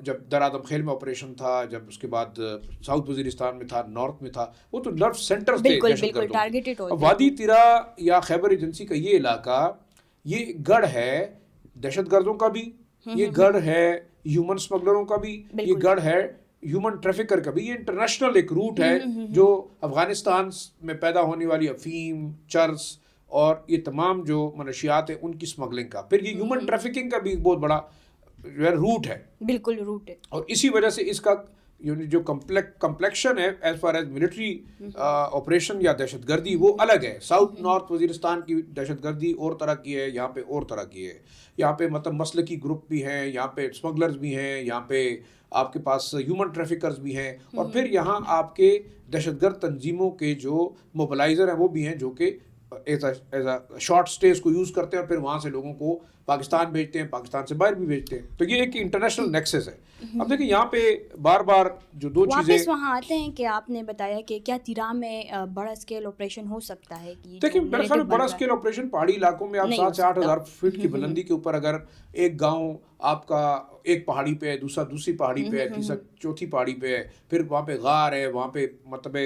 جب درآدم خیل میں آپریشن تھا، جب اس کے بعد ساؤتھ وزیرستان میں تھا، نارتھ میں تھا، وہ تو نرو سینٹرز تھے دہشت گردوں. وادی تیرا یا خیبر ایجنسی کا یہ علاقہ یہ گڑھ ہے دہشت گردوں کا بھی، یہ گڑھ ہے ہیومن اسمگلروں کا بھی، یہ گڑھ ہے ہیومن ٹریفکر کا بھی. یہ انٹرنیشنل ایک روٹ ہے جو افغانستان میں پیدا ہونے والی افیم، چرس اور یہ تمام جو منشیات ہیں ان کی اسمگلنگ کا. پھر یہ ہیومن ٹریفکنگ کا بھی ایک بہت بڑا روٹ ہے. بالکل روٹ ہے. اور اسی وجہ سے اس کا جو کمپلیکشن ہے as far as military operation یا دہشت گردی وہ الگ ہے. ساؤتھ نارتھ وزیرستان کی دہشت گردی اور طرح کی ہے، یہاں پہ اور طرح کی ہے. یہاں پہ مطلب مسلکی گروپ بھی ہیں، یہاں پہ اسمگلرز بھی ہیں، یہاں پہ آپ کے پاس ہیومن ٹریفکرز بھی ہیں، اور پھر یہاں آپ کے دہشت گرد تنظیموں کے جو موبلائزر ہیں وہ بھی ہیں جو کہ ایز اے شارٹ اسٹیز کو یوز کرتے ہیں اور پھر وہاں سے لوگوں کو پاکستان بھیجتے ہیں، پاکستان سے باہر بھی بھیجتے ہیں. تو یہ ایک انٹرنیشنل نیکسس ہے. اب دیکھیں یہاں پہ بار بار جو دو چیزیں واپس وہاں آتے ہیں کہ آپ نے بتایا کہ کیا تیرا میں بڑا اسکیل آپریشن ہو سکتا ہے. دیکھیں میرے خیال میں بڑا اسکیل آپریشن پہاڑی علاقوں میں آپ 7 سے 8 ہزار فٹ کی بلندی کے اوپر اگر ایک گاؤں آپ کا ایک پہاڑی پہ ہے، دوسرا دوسری پہاڑی پہ ہے، تیسرا چوتھی پہاڑی پہ ہے، پھر وہاں پہ غار ہے، وہاں پہ مطلب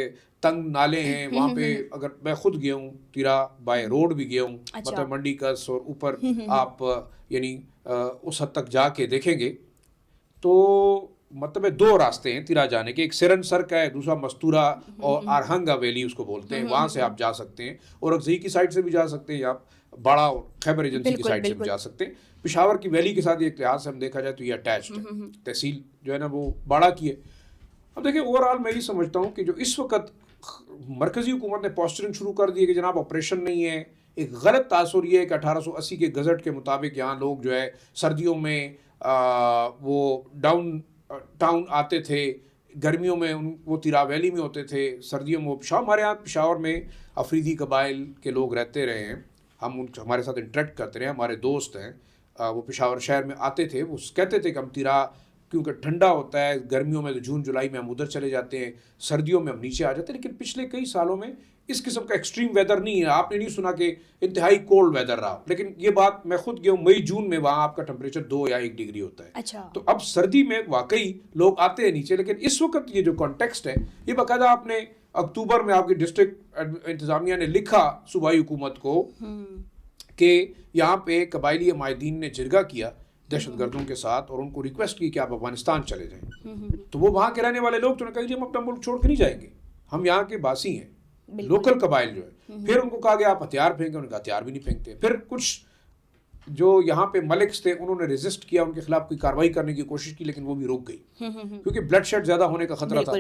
تنگ نالے ہیں، وہاں پہ اگر میں خود گیا ہوں تیرا بائی روڈ بھی گیا ہوں، مطلب منڈی کس اور اوپر آپ یعنی اس حد تک جا کے دیکھیں گے تو مطلب 2 راستے ہیں تیرا جانے کے. ایک سرن سر کا ہے، دوسرا مستورا اور آرہنگا ویلی اس کو بولتے ہیں. وہاں سے آپ جا سکتے ہیں اور اگزئی کی سائڈ سے بھی جا سکتے ہیں، یا آپ باڑا اور خیبر ایجنسی کی سائڈ سے بھی جا سکتے ہیں. پشاور کی ویلی کے ساتھ ایک لحاظ سے ہم دیکھا جائے تو یہ اٹیچڈ ہے. تحصیل جو ہے نا وہ باڑا کی ہے. اب دیکھیں اوور آل میں یہ سمجھتا ہوں کہ جو اس وقت مرکزی حکومت نے پوسچرنگ شروع کر دی ہے کہ جناب آپریشن نہیں ہے، ایک غلط تاثر یہ ہے کہ 1880 کے گزٹ کے مطابق یہاں لوگ جو ہے سردیوں میں وہ ڈاؤن ٹاؤن آتے تھے، گرمیوں میں وہ تیرا ویلی میں ہوتے تھے، سردیوں میں ہمارے یہاں پشاور میں افریدی قبائل کے لوگ رہتے رہے ہیں، ہم ہمارے ساتھ انٹریکٹ کرتے رہے ہیں، ہمارے دوست ہیں وہ پشاور شہر میں آتے تھے، وہ کہتے تھے کہ ہم تیرا کیونکہ ٹھنڈا ہوتا ہے گرمیوں میں تو جون جولائی میں ہم ادھر چلے جاتے ہیں، سردیوں میں ہم نیچے آ جاتے ہیں. لیکن پچھلے کئی سالوں میں اس قسم کا ایکسٹریم ویدر نہیں ہے. آپ نے نہیں سنا کہ انتہائی کولڈ ویدر رہا، لیکن یہ بات میں خود گیا ہوں مئی جون میں وہاں آپ کا ٹمپریچر 2 یا 1 ڈگری ہوتا ہے. اچھا. تو اب سردی میں واقعی لوگ آتے ہیں نیچے، لیکن اس وقت یہ جو کانٹیکسٹ ہے یہ باقاعدہ آپ نے اکتوبر میں آپ کی ڈسٹرکٹ انتظامیہ نے لکھا صوبائی حکومت کو کہ یہاں پہ قبائلی عمائدین نے جرگہ کیا دہشت گردوں کے ساتھ اور ان کو ریکویسٹ کی کہ آپ افغانستان چلے جائیں. تو وہ وہاں کے رہنے والے لوگ تو نے کہا کہ ہم اپنا ملک چھوڑ کے نہیں جائیں گے، ہم یہاں کے باسی ہیں، لوکل قبائل جو ہے. پھر ان کو کہا گیا آپ ہتھیار پھینکیں، انہوں نے کہا ہتھیار بھی نہیں پھینکتے. پھر کچھ جو یہاں پہ ملکس تھے انہوں نے ریزسٹ کیا، ان کے خلاف کوئی کارروائی کرنے کی کوشش کی، لیکن وہ بھی رک گئی کیونکہ بلڈ شیڈ زیادہ ہونے کا خطرہ تھا.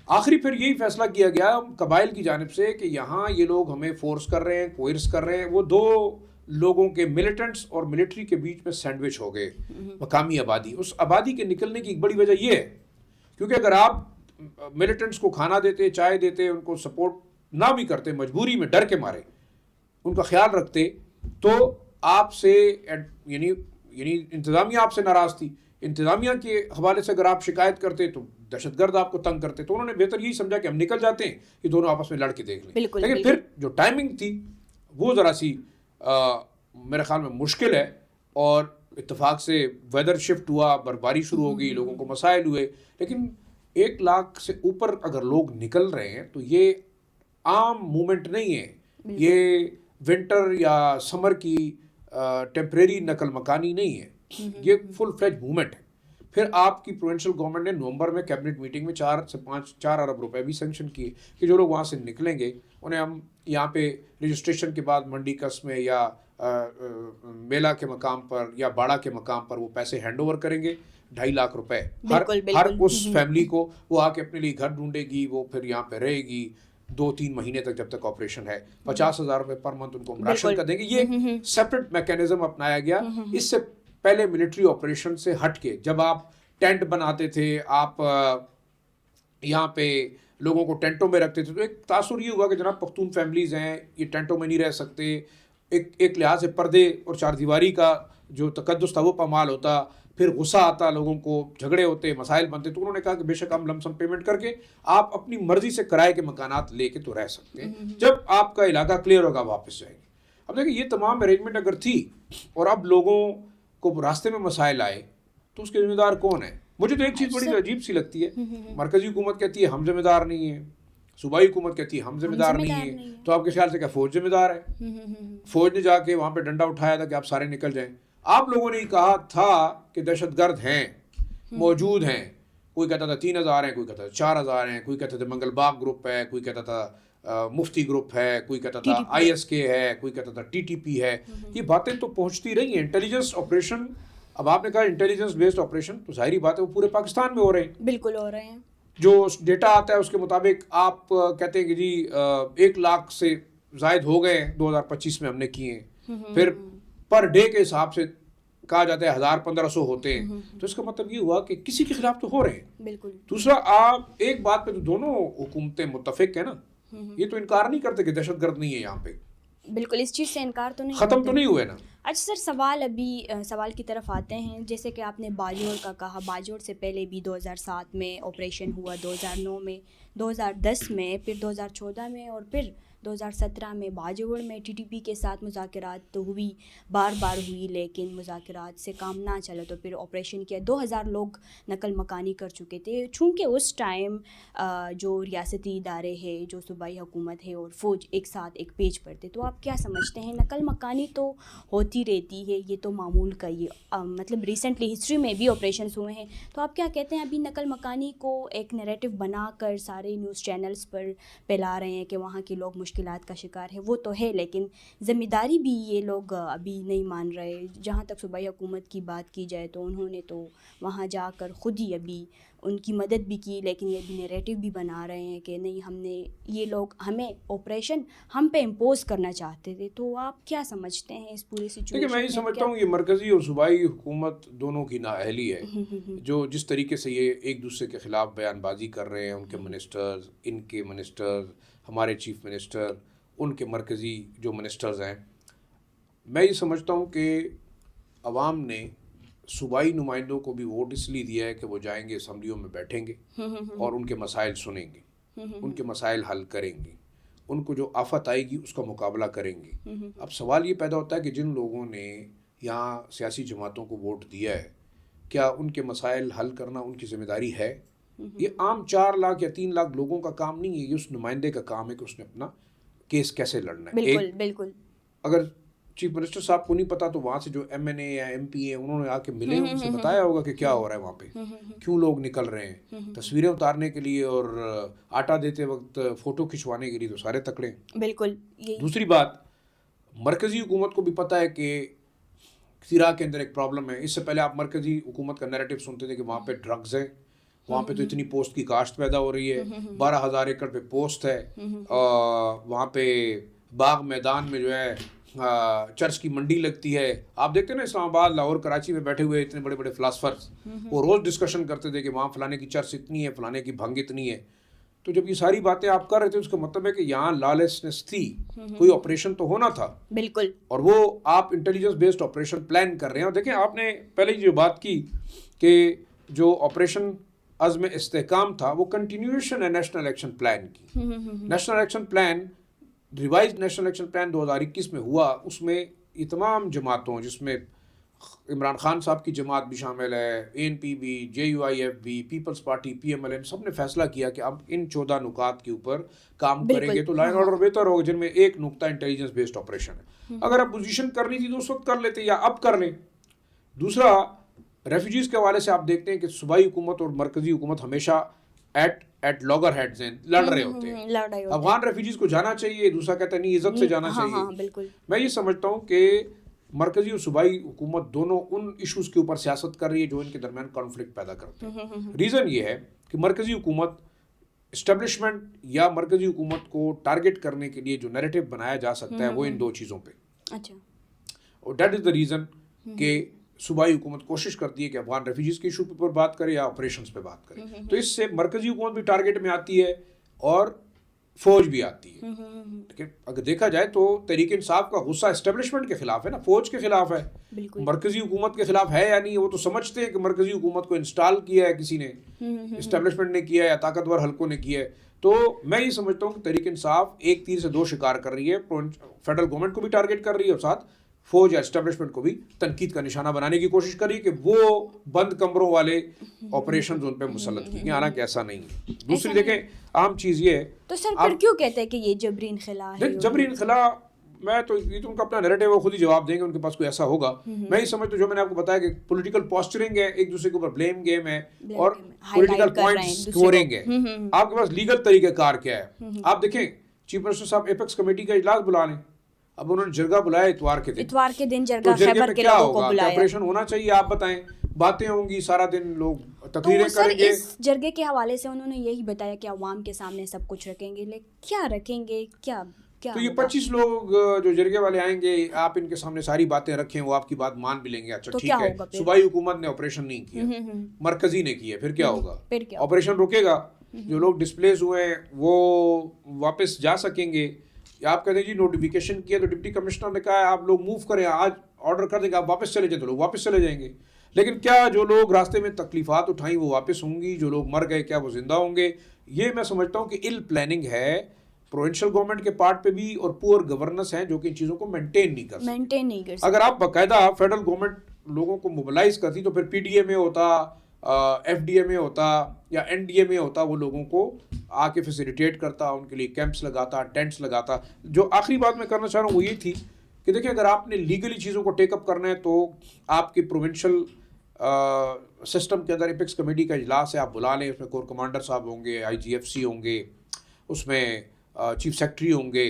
آخری پھر یہی فیصلہ کیا گیا قبائل کی جانب سے کہ یہاں یہ لوگ ہمیں فورس کر رہے ہیں، کوئرس کر رہے ہیں. وہ 2 لوگوں کے ملیٹنٹس اور ملٹری کے بیچ میں سینڈوچ ہو گئے مقامی آبادی. اس آبادی کے نکلنے کی ایک بڑی وجہ یہ ہے کیونکہ اگر آپ ملیٹنٹس کو کھانا دیتے، چائے دیتے، ان کو سپورٹ نہ بھی کرتے، مجبوری میں ڈر کے مارے ان کا خیال رکھتے، تو آپ سے یعنی انتظامیہ آپ سے ناراض تھی. انتظامیہ کے حوالے سے اگر آپ شکایت کرتے تو دہشت گرد آپ کو تنگ کرتے. تو انہوں نے بہتر یہی سمجھا کہ ہم نکل جاتے ہیں، یہ دونوں آپس میں لڑ کے دیکھ لیں. لیکن پھر جو ٹائمنگ تھی وہ ذرا سی میرے خیال میں مشکل ہے، اور اتفاق سے ویدر شفٹ ہوا، برفباری شروع ہو گئی، لوگوں کو مسائل ہوئے. لیکن 1 لاکھ سے اوپر اگر لوگ نکل رہے ہیں تو یہ عام مومنٹ نہیں ہے، یہ ونٹر یا سمر کی ٹیمپریری نقل مکانی نہیں ہے، یہ فل فلیج موومنٹ ہے. پھر آپ کی پروونشل گورنمنٹ نے نومبر میں کیبنٹ میٹنگ میں 4 سے 4 ارب روپے بھی سینکشن کیے کہ جو لوگ وہاں سے نکلیں گے انہیں ہم یہاں پہ رجسٹریشن کے بعد منڈی کس میں یا میلا کے مقام پر یا باڑا کے مقام پر وہ پیسے ہینڈ اوور کریں گے. 2.5 لاکھ روپے ہر اس فیملی کو، وہ آ کے اپنے لیے گھر ڈھونڈے گی، وہ پھر یہاں پہ رہے گی 2-3 مہینے تک جب تک آپریشن ہے. 50,000 روپے پر منتھ ان کو راشن کا دیں گے. یہ سیپریٹ میکینزم اپنایا گیا. اس سے پہلے ملٹری آپریشن سے ہٹ کے جب آپ ٹینٹ بناتے تھے، آپ یہاں پہ لوگوں کو ٹینٹوں میں رکھتے تھے، تو ایک تاثر یہ ہوا کہ جناب پختون فیملیز ہیں یہ ٹینٹوں میں نہیں رہ سکتے. ایک لحاظ سے پردے اور 4 دیواری کا جو تقدس تھا وہ پامال ہوتا. پھر غصہ آتا، لوگوں کو جھگڑے ہوتے، مسائل بنتے. تو انہوں نے کہا کہ بے شک ہم لمسم پیمنٹ کر کے آپ اپنی مرضی سے کرائے کے مکانات لے کے تو رہ سکتے ہیں، جب آپ کا علاقہ کلیئر ہوگا واپس جائیں گے. اب دیکھیں یہ تمام ارینجمنٹ اگر تھی اور اب لوگوں کو راستے میں مسائل آئے تو اس کے ذمہ دار کون ہے؟ مجھے تو ایک چیز بڑی عجیب سی لگتی ہے، مرکزی حکومت کہتی ہے ہم ذمہ دار نہیں ہیں، صوبائی حکومت کہتی ہے ہم ذمہ دار نہیں ہیں، تو آپ کے خیال سے کیا فوج ذمہ دار ہے؟ فوج نے جا کے وہاں پہ ڈنڈا اٹھایا تھا کہ آپ سارے نکل جائیں. آپ لوگوں نے کہا تھا کہ دہشت گرد ہیں، موجود ہیں، کوئی کہتا تھا 3,000 ہیں، کوئی کہتا تھا 4,000 ہیں، کوئی کہتا تھا منگل باغ گروپ ہے، کوئی کہتا تھا مفتی گروپ ہے، کوئی کہتا تھا ISK ہے، کوئی کہتا تھا TTP ہے. یہ باتیں تو پہنچتی رہی ہیں. انٹیلیجنس آپریشن، اب آپ نے کہا انٹیلیجنس بیسڈ آپریشن، تو ظاہری بات ہے وہ پورے پاکستان میں ہو رہے ہیں. بالکل ہو رہے ہیں. جو ڈیٹا آتا ہے اس کے مطابق آپ کہتے ہیں کہ جی 1 لاکھ سے زائد ہو گئے 2025 میں ہم نے کیے ہیں. پھر پر ڈے کے حساب سے کہا جاتا ہے 1,000-1,500 ہوتے ہیں. تو اس کا مطلب یہ ہوا کہ کسی کے خلاف تو ہو رہے ہیں. بالکل. دوسرا، آپ ایک بات پہ تو دونوں حکومتیں متفق ہیں نا، یہ تو انکار نہیں کرتے کہ دہشت گرد نہیں ہے یہاں پہ. بالکل اس چیز سے انکار تو نہیں، ختم تو نہیں ہوئے نا. اچھا سر، سوال کی طرف آتے ہیں. جیسے کہ آپ نے باجوڑ کا کہا، باجوڑ سے پہلے بھی 2007 میں آپریشن ہوا، 2009 میں، 2010 میں، پھر 2014 میں، اور پھر 2017 میں باجوڑ میں TTP کے ساتھ مذاکرات ہوئی، بار بار ہوئی، لیکن مذاکرات سے کام نہ چلا تو پھر آپریشن کیا. 2,000 لوگ نقل مکانی کر چکے تھے. چونکہ اس ٹائم جو ریاستی ادارے ہیں، جو صوبائی حکومت ہے اور فوج ایک ساتھ ایک پیج پر تھے. تو آپ کیا سمجھتے ہیں؟ نقل مکانی تو ہوتی رہتی ہے، یہ تو معمول کا ہی مطلب ریسنٹلی ہسٹری میں بھی آپریشنس ہوئے ہیں. تو آپ کیا کہتے ہیں؟ ابھی نقل مکانی کو ایک نیریٹو بنا کر سارے نیوز چینلز پر پھیلا رہے ہیں کہ وہاں کے لوگ مشکلات کا شکار ہے. وہ تو ہے، لیکن ذمہ داری بھی یہ لوگ ابھی نہیں مان رہے. جہاں تک صوبائی حکومت کی بات کی جائے تو انہوں نے تو وہاں جا کر خود ہی ابھی ان کی مدد بھی کی، لیکن یہ بھی نیریٹو بھی بنا رہے ہیں کہ نہیں، ہم نے یہ لوگ ہمیں آپریشن ہم پہ امپوز کرنا چاہتے تھے. تو آپ کیا سمجھتے ہیں اس پوری سچویشن؟ دیکھیں، میں یہ سمجھتا ہوں یہ مرکزی اور صوبائی حکومت دونوں کی نااہلی ہے. جو جس طریقے سے یہ ایک دوسرے کے خلاف بیان بازی کر رہے ہیں، ان کے منسٹرز، ان کے منسٹرز، ہمارے چیف منسٹر، ان کے مرکزی جو منسٹرز ہیں، میں یہ سمجھتا ہوں کہ عوام نے صوبائی نمائندوں کو بھی ووٹ اس لیے دیا ہے کہ وہ جائیں گے، اسمبلیوں میں بیٹھیں گے اور ان کے مسائل سنیں گے، ان کے مسائل حل کریں گے، ان کو جو آفت آئے گی اس کا مقابلہ کریں گے. اب سوال یہ پیدا ہوتا ہے کہ جن لوگوں نے یہاں سیاسی جماعتوں کو ووٹ دیا ہے، کیا ان کے مسائل حل کرنا ان کی ذمہ داری ہے؟ یہ عام 4 لاکھ یا 3 لاکھ لوگوں کا کام نہیں ہے، یہ اس نمائندے کا کام ہے کہ اس نے اپنا کیس کیسے لڑنا ہے. بالکل بالکل. اگر چیف منسٹر صاحب کو نہیں پتا تو وہاں سے جو MNA یا MP ہیں انہوں نے آ کے ملے، ان سے بتایا ہوگا کہ کیا ہو رہا ہے وہاں پہ، کیوں لوگ نکل رہے ہیں. تصویریں اتارنے کے لیے اور آٹا دیتے وقت فوٹو کھنچوانے کے لیے تو سارے تکڑے ہیں. بالکل. دوسری بات، مرکزی حکومت کو بھی پتہ ہے کہ سیرا کے اندر ایک پرابلم ہے. اس سے پہلے آپ مرکزی حکومت کا نیریٹو سنتے تھے کہ وہاں پہ ڈرگز ہیں، وہاں پہ تو اتنی پوسٹ کی کاشت پیدا ہو رہی ہے، 12,000 ایکڑ پہ پوسٹ ہے، وہاں پہ باغ میدان میں جو ہے چرچ کی منڈی لگتی ہے. آپ دیکھتے ہیں نا اسلام آباد، لاہور، کراچی میں بیٹھے ہوئے اتنے بڑے بڑے فلاسفرز، وہ روز ڈسکشن کرتے تھے کہ وہاں فلانے کی چرچ اتنی ہے، فلانے کی بھنگ اتنی ہے. تو جب یہ ساری باتیں آپ کر رہے تھے اس کا مطلب ہے کہ یہاں لالیسنس تھی، کوئی آپریشن تو ہونا تھا. بالکل. اور وہ آپ انٹیلیجنس بیسڈ آپریشن پلان کر رہے ہیں. اور دیکھیں، آپ نے پہلے جو بات کی کہ جو آپریشن عزم استحکام تھا وہ کنٹینیویشن ہے نیشنل ایکشن پلان کی. National action plan, revised national action plan 2021 میں ہوا. اس میں یہ تمام جماعتوں، جس میں عمران خان صاحب کی جماعت بھی شامل ہے، ANP بھی، JUIF بھی، پیپلز پارٹی، PMLN، سب نے فیصلہ کیا کہ اب ان 14 نکات کے اوپر کام کریں گے تو لا اینڈ آرڈر بہتر ہوگا، جن میں ایک نقطہ انٹیلیجنس بیسڈ آپریشن ہے. اگر اپوزیشن کرنی تھی تو اس وقت کر لیتے یا اب کر لیں. دوسرا، ریفیوجیز کے حوالے سے آپ دیکھتے ہیں کہ صوبائی حکومت اور مرکزی حکومت ہمیشہ ایٹ لاگر ہیڈز ہیں، لڑ رہے ہوتے ہیں. افغان ریفیوجیز کو جانا چاہیے، دوسرا کہتا ہے نہیں، عزت سے جانا چاہیے. میں یہ سمجھتا ہوں کہ مرکزی اور صوبائی حکومت دونوں ان ایشوز کے اوپر سیاست کر رہی ہے جو ان کے درمیان کانفلکٹ پیدا کرتے ہیں. ریزن یہ ہے کہ مرکزی حکومت اسٹیبلشمنٹ یا مرکزی حکومت کو ٹارگٹ کرنے کے لیے جو نیریٹو بنایا جا سکتا ہے وہ ان 2 چیزوں پہ. اچھا. اور دیٹ از دا ریزن کہ صوبائی حکومت کوشش کرتی ہے کہ افغان ریفیوجیز کے ایشو پر بات کرے یا آپریشنز پہ بات کرے. تو اس سے مرکزی حکومت بھی ٹارگٹ میں آتی ہے اور فوج بھی آتی ہے. لیکن اگر دیکھا جائے تو تحریک انصاف کا غصہ اسٹیبلشمنٹ کے خلاف ہے نا، فوج کے خلاف ہے. مرکزی حکومت کے خلاف ہے یا نہیں، وہ تو سمجھتے ہیں کہ مرکزی حکومت کو انسٹال کیا ہے کسی نے، اسٹیبلشمنٹ نے کیا ہے یا طاقتور حلقوں نے کیا ہے. تو میں یہ سمجھتا ہوں کہ تحریک انصاف ایک تیر سے 2 شکار کر رہی ہے. فیڈرل گورنمنٹ کو بھی ٹارگٹ کر رہی ہے اور ساتھ فوج یا اسٹیبلشمنٹ کو بھی تنقید کا نشانہ بنانے کی کوشش کری کہ وہ بند کمروں والے آپریشنز ان پہ مسلط کیے، حالانکہ ایسا نہیں ہے. دوسری دیکھیں عام چیز یہ ہے تو سر پھر کیوں کہتے ہیں کہ یہ جبری انخلا ہے؟ جبری انخلا میں تو یہ تو ان کا اپنا نیریٹو ہے، وہ خود ہی جواب دیں گے، ان کے پاس کوئی ایسا ہوگا. میں ہی سمجھتا ہوں جو میں نے آپ کو بتایا کہ پولیٹیکل پوسچرنگ ہے، ایک دوسرے کے اوپر بلیم گیم ہے اور پولیٹیکل پوائنٹ اسکورنگ ہے. آپ کے پاس لیگل طریقہ کار کیا ہے؟ آپ دیکھیں چیف منسٹر صاحب ایپیکس کمیٹی کا اجلاس بلا لیں. اب انہوں نے جرگہ بلایا اتوار کے دن جرگہ خیبر کے لوگوں کو بلایا. آپریشن ہونا چاہیے، آپ بتائیں، باتیں ہوں گی سارا دن، لوگ تقریریں کریں گے. اس جرگے کے حوالے سے انہوں نے یہی بتایا کہ عوام کے سامنے سب کچھ رکھیں گے، لیکن کیا رکھیں گے؟ کیا تو یہ 25 لوگ جو جرگے والے آئیں گے، آپ ان کے سامنے ساری باتیں رکھیں، وہ آپ کی بات مان بھی لیں گے. اچھا ٹھیک ہے، صوبائی حکومت نے آپریشن نہیں کیا، مرکزی نے کیا، پھر کیا ہوگا؟ آپریشن رکے گا، جو لوگ ڈسپلیس ہوئے ہیں وہ واپس جا سکیں گے. آپ کہتے ہیں جی نوٹیفیکیشن کیا تو ڈپٹی کمشنر نے کہا ہے آپ لوگ موو کریں، آج آرڈر کر دیں گے آپ واپس چلے جائیں، تو لوگ واپس چلے جائیں گے. لیکن کیا جو لوگ راستے میں تکلیفات اٹھائیں وہ واپس ہوں گی؟ جو لوگ مر گئے کیا وہ زندہ ہوں گے؟ یہ میں سمجھتا ہوں کہ اِل پلاننگ ہے پروونشل گورنمنٹ کے پارٹ پہ بھی، اور پور گورننس ہیں جو کہ ان چیزوں کو مینٹین نہیں کر سکتے. اگر آپ باقاعدہ فیڈرل گورنمنٹ لوگوں کو موبلائز کرتی تو پھر پی ڈی اے میں ہوتا، ایف ڈی اے میں ہوتا یا این ڈی اے میں ہوتا، وہ لوگوں کو آ کے فیسیلیٹیٹ کرتا، ان کے لیے کیمپس لگاتا، ٹینٹس لگاتا. جو آخری بات میں کرنا چاہ رہا ہوں وہ یہ تھی کہ دیکھیں اگر آپ نے لیگلی چیزوں کو ٹیک اپ کرنا ہے تو آپ کی پروونشل سسٹم کے اندر ایپیکس کمیٹی کا اجلاس ہے، آپ بلا لیں. اس میں کور کمانڈر صاحب ہوں گے، آئی جی ایف سی ہوں گے، اس میں چیف سیکرٹری ہوں گے،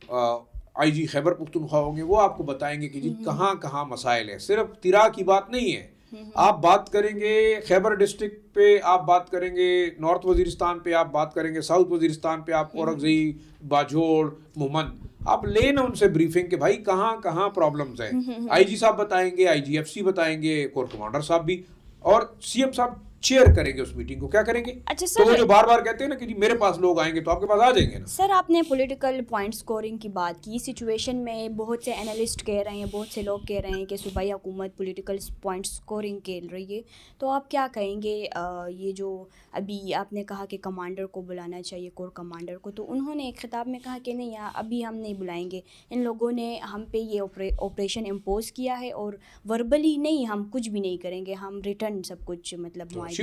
آئی جی خیبر پختونخوا ہوں گے. وہ آپ کو بتائیں گے کہ جی کہاں کہاں مسائل ہیں. صرف تیرا کی بات نہیں ہے، آپ بات کریں گے خیبر ڈسٹرکٹ پہ، آپ بات کریں گے نارتھ وزیرستان پہ، آپ بات کریں گے ساؤتھ وزیرستان پہ، آپ اورگزئی، باجوڑ، مومند، آپ لیں نا ان سے بریفنگ کہ بھائی کہاں کہاں پرابلمز ہیں. آئی جی صاحب بتائیں گے، آئی جی ایف سی بتائیں گے، کور کمانڈر صاحب بھی، اور سی ایم صاحب چیئر کریں گے اس میٹنگ کو. کیا کریں گے؟ تو وہ جو بار بار کہتے ہیں نا کہ جی میرے پاس لوگ آئیں گے تو آپ کے پاس آ جائیں گے نا. سر آپ نے پولیٹیکل پوائنٹ سکورنگ کی بات کی. سچویشن میں بہت سے اینالسٹ کہہ رہے ہیں، بہت سے لوگ کہہ رہے ہیں کہ صوبائی حکومت پولیٹیکل پوائنٹ سکورنگ کھیل رہی ہے. تو آپ کیا کہیں گے؟ یہ جو ابھی آپ نے کہا کہ کمانڈر کو بلانا چاہیے، کور کمانڈر کو، تو انہوں نے ایک خطاب میں کہا کہ نہیں ابھی ہم نہیں بلائیں گے، ان لوگوں نے ہم پہ یہ آپریشن امپوز کیا ہے اور وربلی نہیں ہم کچھ بھی نہیں کریں گے، ہم ریٹرن سب کچھ مطلب اس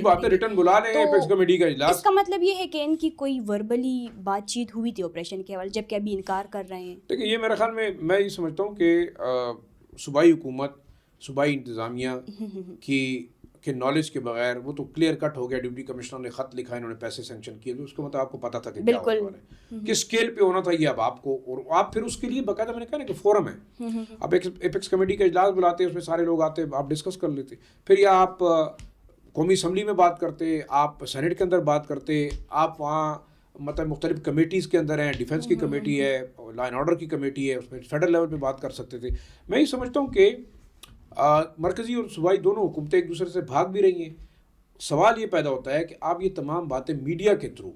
کا مطلب یہ ہے کہ ان کی کوئی وربلی بات چیت ہوئی تھی آپریشن کے حوالے، جبکہ ابھی انکار کر رہے ہیں. دیکھیں یہ میرے خیال میں یہ سمجھتا ہوں کہ صوبائی حکومت، صوبائی انتظامیہ کے نالج کے بغیر، وہ تو کلیئر کٹ ہو گیا. ڈپٹی کمشنر نے خط لکھا، انہوں نے پیسے سینکشن کیے، تو اس کا مطلب آپ کو پتا تھا کہ کیا ہونے والا ہے، کس اسکیل پہ ہونا تھا یہ اب آپ کو. اور آپ پھر اس کے لیے باقاعدہ میں نے کہا نا کہ فورم ہے، اب ایپیکس کمیٹی کا اجلاس بلاتے، اس میں سارے لوگ آتے، آپ ڈسکس کر لیتے. پھر یا آپ قومی اسمبلی میں بات کرتے، آپ سینٹ کے اندر بات کرتے، آپ وہاں مطلب مختلف کمیٹیز کے اندر ہیں، ڈیفنس کی کمیٹی ہے، لا اینڈ آرڈر کی کمیٹی ہے، اس میں فیڈرل لیول پہ بات کر سکتے تھے. میں یہ سمجھتا ہوں کہ مرکزی اور صوبائی دونوں حکومتیں ایک دوسرے سے بھاگ بھی رہی ہیں. سوال یہ پیدا ہوتا ہے کہ آپ یہ تمام باتیں میڈیا کے تھرو،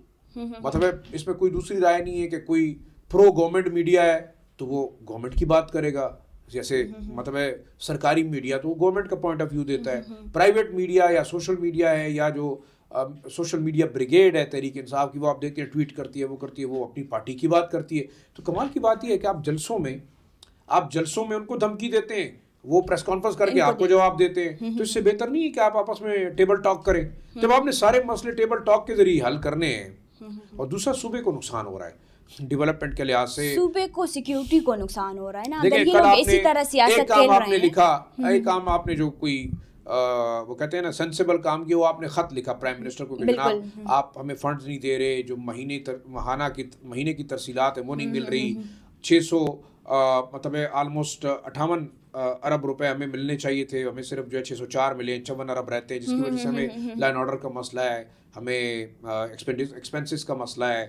مطلب اس میں کوئی دوسری رائے نہیں ہے کہ کوئی پرو گورنمنٹ میڈیا ہے تو وہ گورنمنٹ کی بات کرے گا، جیسے مطلب ہے سرکاری میڈیا تو وہ گورنمنٹ کا پوائنٹ آف ویو دیتا ہے. پرائیویٹ میڈیا یا سوشل میڈیا ہے، یا جو سوشل میڈیا بریگیڈ ہے تحریک انصاف کی، وہ آپ دیکھتے ہیں ٹویٹ کرتی ہے، وہ کرتی ہے، وہ اپنی پارٹی کی بات کرتی ہے. تو کمال کی بات یہ ہے کہ آپ جلسوں میں ان کو دھمکی دیتے ہیں، وہ پریس کانفرنس کر کے آپ کو جواب دیتے ہیں. تو اس سے بہتر نہیں ہے کہ آپ آپس میں ٹیبل ٹاک کریں. جب آپ نے سارے مسئلے ٹیبل ٹاک کے ذریعے حل کرنے ہیں. اور دوسرا، صوبے کو نقصان ہو رہا ہے ڈیولپمنٹ کے لحاظ سے، صوبے کو سیکیورٹی کو نقصان ہو رہا ہے نا. اگر یہ لوگ اسی طرح سیاست کھیل رہے ہیں، ایک کام آپ نے جو کوئی وہ کہتے ہیں نا سینسیبل کام کیا، وہ آپ نے خط لکھا پرائم منسٹر کو کہ جناب آپ ہمیں فنڈز نہیں دے رہے، جو مہینے کی ترسیلات ہیں وہ نہیں مل رہی، 600 مطلب آلموسٹ 58 ارب روپے ہمیں ملنے چاہیے تھے، ہمیں صرف جو ہے 604 ملے، 54 ارب رہتے ہیں، جس کی وجہ سے ہمیں لائن آرڈر کا مسئلہ ہے، ہمیں ایکسپینسز کا مسئلہ ہے.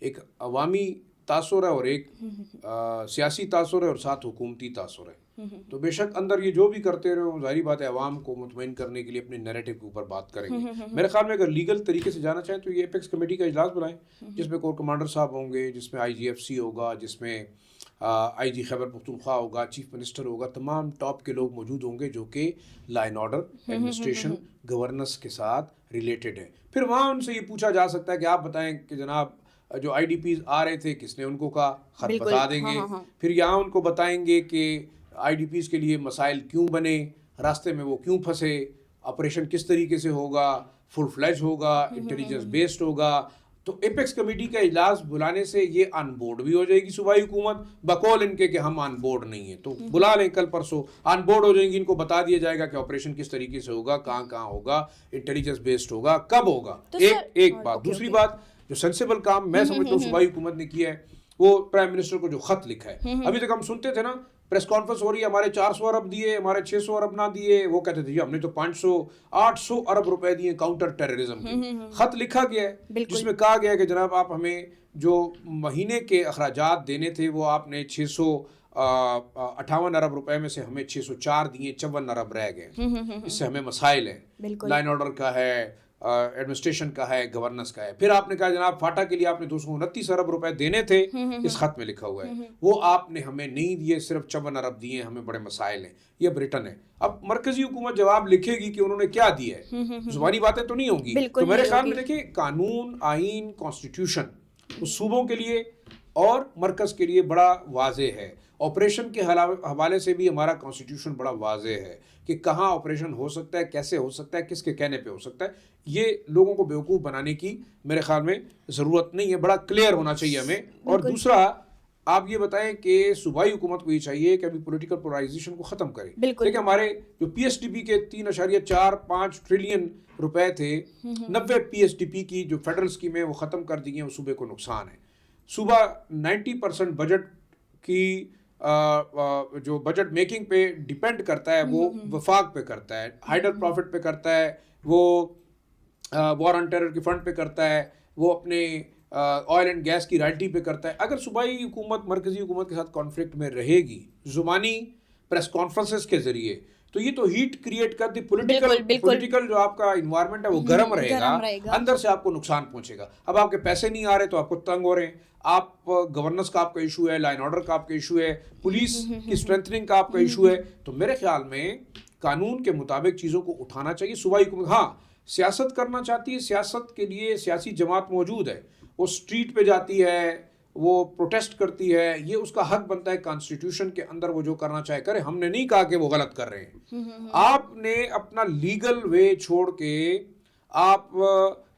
ایک عوامی تاثر ہے اور ایک سیاسی تاثر ہے اور ساتھ حکومتی تاثر ہے. تو بے شک اندر یہ جو بھی کرتے رہے، ظاہری بات ہے عوام کو مطمئن کرنے کے لیے اپنے نیریٹو کے اوپر بات کریں گے. میرے خیال میں اگر لیگل طریقے سے جانا چاہیں تو یہ ایپیکس کمیٹی کا اجلاس بلائیں، جس میں کور کمانڈر صاحب ہوں گے، جس میں آئی جی ایف سی ہوگا، جس میں آئی جی خیبر پختونخوا ہوگا، چیف منسٹر ہوگا، تمام ٹاپ کے لوگ موجود ہوں گے جو کہ law and order, administration, governance کے ساتھ ریلیٹڈ ہے. پھر وہاں ان سے یہ پوچھا جا سکتا ہے کہ آپ بتائیں کہ جناب جو آئی ڈی پیز آ رہے تھے کس نے ان کو کہا، خط بتا دیں گے. پھر یہاں ان کو بتائیں گے کہ آئی ڈی پیز کے لیے مسائل کیوں بنے, راستے میں وہ کیوں پھنسے, آپریشن کس طریقے سے ہوگا, فل فلیج ہوگا, انٹیلیجنس بیسڈ ہوگا. تو ایپیکس کمیٹی کا اجلاس بلانے سے یہ آن بورڈ بھی ہو جائے گی صوبائی حکومت, بقول ان کے کہ ہم آن بورڈ نہیں ہیں, تو بلا لیں کل پرسوں, آن بورڈ ہو جائیں گی, ان کو بتا دیا جائے گا کہ آپریشن کس طریقے سے ہوگا, کہاں کہاں ہوگا, انٹیلیجنس بیسڈ ہوگا, کب ہوگا. ایک بات. دوسری بات, جو سینسیبل کام میں سمجھتا ہوں صوبائی حکومت نے کیا ہے, وہ پرائم منسٹر کو جو خط لکھا ہے. ابھی تک ہم سنتے تھے نا, پریس کانفرنس ہو رہی ہے, ہمارے 400 ارب دیے, ہمارے 600 ارب نہ دیے, وہ کہتے تھے جی ہم نے تو 500-800 ارب روپے دیے کاؤنٹر ٹیررزم کے. خط لکھا گیا ہے جس میں کہا گیا ہے کہ جناب آپ ہمیں جو مہینے کے اخراجات دینے تھے وہ آپ نے 658 ارب روپے میں سے ہمیں 604 دیے, 54 ارب رہ گئے. اس سے ہمیں مسائل ہیں, لائن آرڈر کا ہے, ایڈمنسٹریشن کا ہے, گورننس کا ہے. پھر آپ نے کہا جناب فاٹا کے لیے آپ نے 229 ارب روپے دینے تھے, اس خط میں لکھا ہوا ہے, وہ آپ نے ہمیں نہیں دیے, صرف 54 ارب دیے, ہمیں بڑے مسائل ہیں. یہ اب ریٹن ہے. اب مرکزی حکومت جواب لکھے گی کہ انہوں نے کیا دیا ہے, زبانی باتیں تو نہیں ہوں گی. تو میرے خیال میں دیکھیں, قانون, آئین, کانسٹیٹیوشن اس صوبوں کے لیے اور مرکز کے لیے بڑا واضح ہے. آپریشن کے حوالے سے بھی ہمارا کانسٹیٹیوشن بڑا واضح ہے کہ کہاں آپریشن ہو سکتا ہے, کیسے ہو سکتا ہے, کس کے کہنے پہ ہو سکتا ہے. یہ لوگوں کو بیوقوف بنانے کی میرے خیال میں ضرورت نہیں ہے, بڑا کلیئر ہونا چاہیے ہمیں. اور دوسرا, آپ یہ بتائیں کہ صوبائی حکومت کو یہ چاہیے کہ ابھی پولیٹیکل پولرائزیشن کو ختم کرے. دیکھیں ہمارے جو پی ایس ڈی پی کے 3.45 ٹریلین روپے تھے, 90 پی ایس ڈی پی کی جو فیڈرل اسکیمیں وہ ختم کر دی گئی, وہ صوبے کو نقصان ہے. صوبہ 90% بجٹ کی جو بجٹ میکنگ پہ ڈیپینڈ کرتا ہے وہ وفاق پہ کرتا ہے, ہائیڈر پروفٹ پہ کرتا ہے, وہ وار آن ٹیرر کے فنڈ پہ کرتا ہے, وہ اپنے آئل اینڈ گیس کی رائلٹی پہ کرتا ہے. اگر صوبائی حکومت مرکزی حکومت کے ساتھ کانفلکٹ میں رہے گی زبانی پریس کانفرنسز کے ذریعے, تو یہ تو ہیٹ کریٹ کر دی, پولیٹیکل جو آپ کا انوائرمنٹ ہے وہ گرم رہے گا, اندر سے آپ کو نقصان پہنچے گا. اب آپ کے پیسے نہیں آ رہے تو آپ کو تنگ ہو رہے ہیں, آپ گورننس کا آپ کا ایشو ہے, لائن آرڈر کا آپ کا ایشو ہے, پولیس کی اسٹرینتھنگ کا آپ کا ایشو ہے. تو میرے خیال میں قانون کے مطابق چیزوں کو اٹھانا چاہیے. صوبائی حکومت ہاں سیاست کرنا چاہتی ہے, سیاست کے لیے سیاسی جماعت موجود ہے, وہ اسٹریٹ پہ جاتی ہے, وہ پروٹیسٹ کرتی ہے, یہ اس کا حق بنتا ہے. کانسٹیٹیوشن کے اندر وہ جو کرنا چاہے کرے, ہم نے نہیں کہا کہ وہ غلط کر رہے ہیں. آپ نے اپنا لیگل وے چھوڑ کے, آپ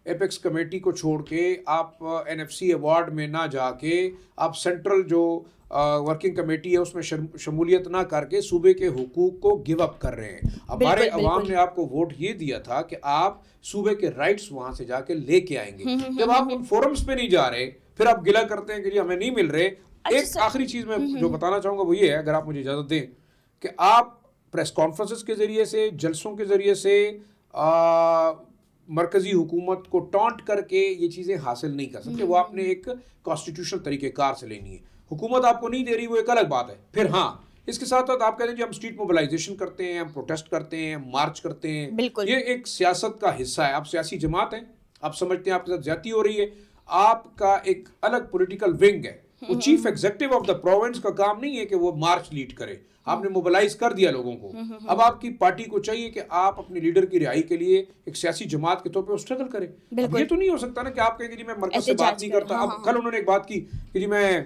ایپیکس کمیٹی کو چھوڑ کے, آپ این ایف سی ایوارڈ میں نہ جا کے, آپ سینٹرل جو ورکنگ کمیٹی ہے اس میں شمولیت نہ کر کے صوبے کے حقوق کو گیو اپ کر رہے ہیں. ہمارے عوام نے آپ کو ووٹ یہ دیا تھا کہ آپ صوبے کے رائٹس وہاں سے جا کے لے کے آئیں گے. جب آپ ان فورمز پہ نہیں جا رہے, پھر آپ گلہ کرتے ہیں کہ جی ہمیں نہیں مل رہے. ایک آخری چیز میں جو بتانا چاہوں گا وہ یہ ہے, اگر آپ مجھے اجازت دیں, کہ آپ پریس کانفرنسز کے ذریعے سے, جلسوں کے ذریعے سے مرکزی حکومت کو ٹانٹ کر کے یہ چیزیں حاصل نہیں کر سکتے. وہ آپ نے ایک کانسٹیٹیوشنل طریقہ کار سے لینی ہے. حکومت آپ کو نہیں دے رہی, وہ ایک الگ بات ہے. پھر ہاں اس کے ساتھ ساتھ آپ کہتے ہیں جی ہم اسٹریٹ موبلائزیشن کرتے ہیں, ہم پروٹیسٹ کرتے ہیں, مارچ کرتے ہیں, یہ ایک سیاست کا حصہ ہے. آپ سیاسی جماعت ہیں, آپ سمجھتے ہیں آپ کے ساتھ زیادتی ہو رہی ہے, آپ کا ایک الگ پولیٹیکل ونگ ہے. وہ chief executive of the province کا کام نہیں ہے کہ وہ مارچ لیڈ کرے. آپ نے موبلائز کر دیا لوگوں کو. اب آپ کی پارٹی کو چاہیے کہ آپ اپنے لیڈر کی رہائی کے لیے ایک سیاسی جماعت کے طور پہ اسٹرگل کریں. اب یہ تو نہیں ہو سکتا نا کہ آپ کہیں کہ جی میں مرکز سے بات نہیں کرتا. اب کل انہوں نے ایک بات کی کہ جی میں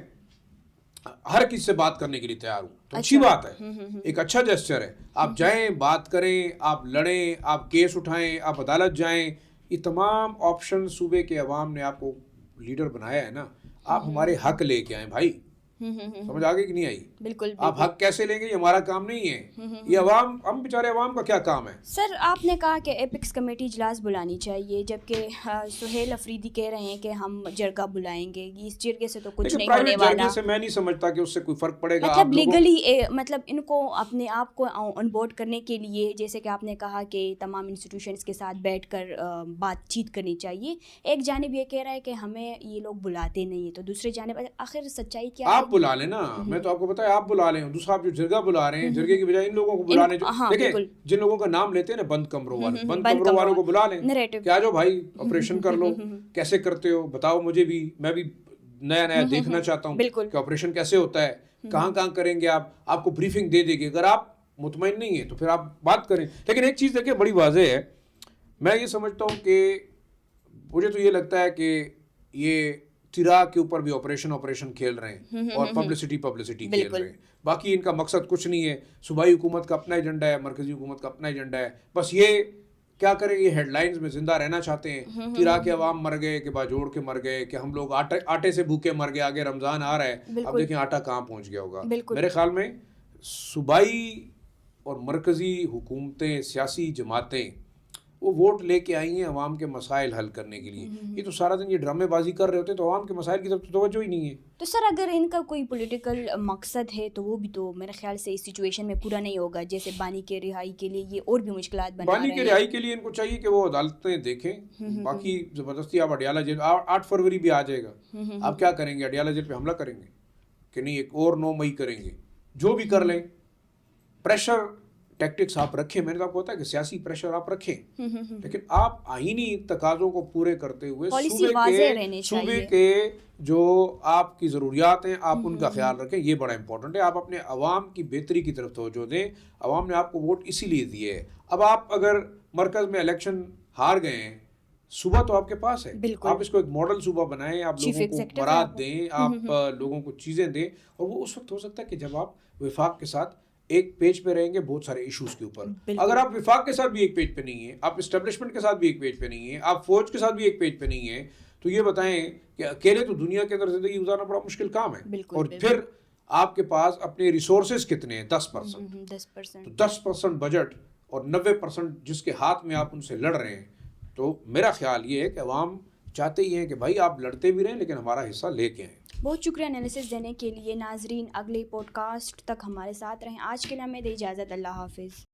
ہر کسی سے بات کرنے کے لیے تیار ہوں, تو اچھی بات ہے, ایک اچھا جیسچر ہے. آپ جائیں, بات کریں, آپ لڑیں, آپ کیس اٹھائیں, آپ عدالت جائیں. یہ تمام آپشن صوبے کے عوام نے آپ کو لیڈر بنایا ہے نا, آپ ہمارے حق لے کے آئیں بھائی. سمجھ آگے کہ نہیں آئی؟ بالکل. آپ حق کیسے لیں گے, یہ ہمارا کام نہیں ہے. یہ عوام, ہم بیچارے عوام کا کیا کام ہے؟ سر آپ نے کہا کہ ایپیکس کمیٹی اجلاس بلانی چاہیے, جبکہ سہیل افریدی کہہ رہے ہیں کہ ہم جرگہ بلائیں گے. اس جرگے سے تو کچھ نہیں ہونے والا. جرگے سے میں نہیں سمجھتا کہ اس سے کوئی فرق پڑے گا. مطلب لیگلی, مطلب ان کو اپنے آپ کو آن بورڈ کرنے کے لیے, جیسے کہ آپ نے کہا کہ تمام انسٹیٹیوشنس کے ساتھ بیٹھ کر بات چیت کرنی چاہیے. ایک جانب یہ کہہ رہا ہے کہ ہمیں یہ لوگ بلاتے نہیں ہیں, تو دوسرے جانب آخر سچائی کیا ہے؟ آپ بلا لیں نا, میں تو آپ کو بتایا آپ بلا لیں. دوسرا آپ جو جرگہ بلا رہے ہیں, جرگے کی بجائے ان لوگوں کو بلا لیں. دیکھیں جن لوگوں کا نام لیتے ہیں نا, بند کمروں والے, بند کمروں والوں کو بلا لیں کہ آ جاؤ بھائی آپریشن کر لو. کیسے کرتے ہو بتاؤ مجھے بھی, میں بھی نیا نیا دیکھنا چاہتا ہوں کہ آپریشن کیسے ہوتا ہے, کہاں کہاں کریں گے. آپ کو بریفنگ دے دے گی. اگر آپ مطمئن نہیں ہیں تو پھر آپ بات کریں. لیکن ایک چیز دیکھیں بڑی واضح ہے, میں یہ سمجھتا ہوں کہ مجھے تو یہ لگتا ہے کہ یہ تیرا کے اوپر بھی آپریشن کھیل رہے ہیں اور پبلسٹی کھیل رہے ہیں. باقی ان کا مقصد کچھ نہیں ہے. صوبائی حکومت کا اپنا ایجنڈا ہے, مرکزی حکومت کا اپنا ایجنڈا ہے. بس یہ کیا کریں, یہ ہیڈ لائنز میں زندہ رہنا چاہتے ہیں. تیرا کے عوام مر گئے کہ باجوڑ کے مر گئے, کہ ہم لوگ آٹے سے بھوکے مر گئے, آگے رمضان آ رہا ہے, اب دیکھیں آٹا کہاں پہنچ گیا ہوگا. میرے خیال میں صوبائی اور مرکزی حکومتیں, سیاسی جماعتیں وہ ووٹ لے کے آئی ہیں عوام کے مسائل حل کرنے کے لیے. یہ تو سارا دن یہ ڈرامے بازی کر رہے ہوتے تو عوام کے مسائل کی طرف توجہ ہی نہیں ہے. تو سر اگر ان کا کوئی پولیٹیکل مقصد ہے تو وہ بھی تو میرے خیال سے اس سچویشن میں پورا نہیں ہوگا. جیسے بانی کے رہائی کے لیے یہ اور بھی مشکلات بنا رہے ہیں. بانی کے رہائی کے لیے ان کو چاہیے کہ وہ عدالتیں دیکھیں. باقی زبردستی آپ اڈیالہ جیل 8 فروری بھی آ جائے گا, آپ کیا کریں گے؟ اڈیالہ جیل پہ حملہ کریں گے کہ نہیں, ایک اور 9 مئی کریں گے. جو بھی کر لیں, پریشر ٹیکٹکس آپ رکھیں. میں نے تو آپ کو بتایا کہ سیاسی پریشر آپ رکھیں, لیکن آپ آئینی تقاضوں کو پورے کرتے ہوئے صوبے کے جو آپ کی ضروریات ہیں آپ ان کا خیال رکھیں. یہ بڑا امپورٹنٹ ہے. آپ اپنے عوام کی بہتری کی طرف توجہ دیں. عوام نے آپ کو ووٹ اسی لیے دیے ہے. اب آپ اگر مرکز میں الیکشن ہار گئے ہیں, صوبہ تو آپ کے پاس ہے, آپ اس کو ایک ماڈل صوبہ بنائیں, آپ لوگوں کو مراد دیں, آپ لوگوں کو چیزیں دیں. اور وہ اس وقت ہو سکتا ہے کہ جب آپ وفاق کے ساتھ ایک پیج پہ رہیں گے بہت سارے ایشوز کے اوپر. اگر آپ وفاق کے ساتھ بھی ایک پیج پہ نہیں ہیں, آپ اسٹیبلشمنٹ کے ساتھ بھی ایک پیج پہ نہیں ہیں, آپ فوج کے ساتھ بھی ایک پیج پہ نہیں ہیں, تو یہ بتائیں کہ اکیلے تو دنیا کے اندر زندگی گزارنا بڑا مشکل کام ہے. اور پھر آپ کے پاس اپنے ریسورسز کتنے ہیں؟ 10%. تو 10% بجٹ اور 90% جس کے ہاتھ میں آپ ان سے لڑ رہے ہیں. تو میرا خیال یہ ہے کہ عوام چاہتے ہی ہیں کہ بھائی آپ لڑتے بھی رہیں لیکن ہمارا حصہ لے کے آئیں. بہت شکریہ انالیسس دینے کے لیے. ناظرین اگلے پوڈ کاسٹ تک ہمارے ساتھ رہیں. آج کے لیے ہمیں دے اجازت. اللہ حافظ.